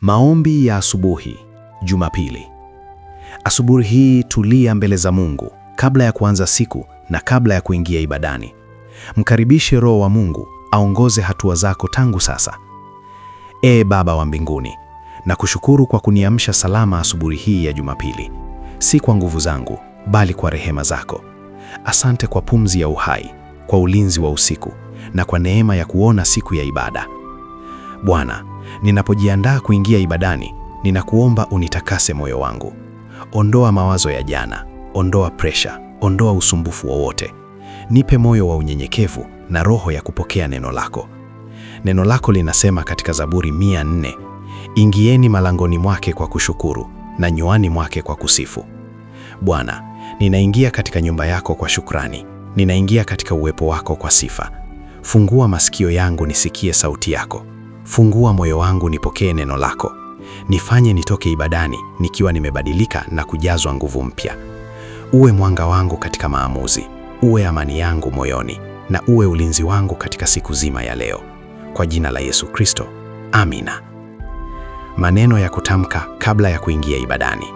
Maombi ya asubuhi, Jumapili. Asubuhi hii tulia mbele za Mungu kabla ya kuanza siku na kabla ya kuingia ibadani. Mkaribishe Roho wa Mungu aongoze hatua zako tangu sasa. Ee Baba wa mbinguni, nakushukuru kwa kuniamsha salama asubuhi hii ya Jumapili. Si kwa nguvu zangu, bali kwa rehema zako. Asante kwa pumzi ya uhai, kwa ulinzi wa usiku na kwa neema ya kuona siku ya ibada. Bwana, ninapojiandaa kuingia ibadani, ninakuomba unitakase moyo wangu. Ondoa mawazo ya jana, ondoa presha, ondoa usumbufu wowote. Nipe moyo wa unyenyekevu na roho ya kupokea neno lako. Neno lako linasema katika Zaburi 104, ingieni malangoni mwake kwa kushukuru na nywani mwake kwa kusifu. Bwana, ninaingia katika nyumba yako kwa shukrani, ninaingia katika uwepo wako kwa sifa. Fungua masikio yangu nisikie sauti yako. Fungua moyo wangu nipokee neno lako. Nifanye nitoke ibadani nikiwa nimebadilika na kujazwa nguvu mpya. Uwe mwanga wangu katika maamuzi, uwe amani yangu moyoni, na uwe ulinzi wangu katika siku zima ya leo. Kwa jina la Yesu Kristo, amina. Maneno ya kutamka kabla ya kuingia ibadani.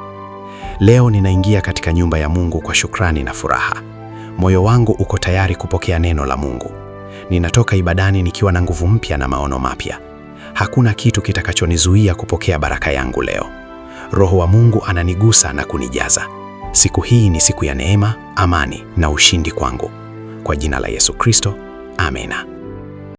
Leo ninaingia katika nyumba ya Mungu kwa shukrani na furaha. Moyo wangu uko tayari kupokea neno la Mungu. Ninatoka ibadani nikiwa na nguvu mpya na maono mapya. Hakuna kitu kitakachonizuia kupokea baraka yangu leo. Roho wa Mungu ananigusa na kunijaza. Siku hii ni siku ya neema, amani na ushindi kwangu. Kwa jina la Yesu Kristo, amina.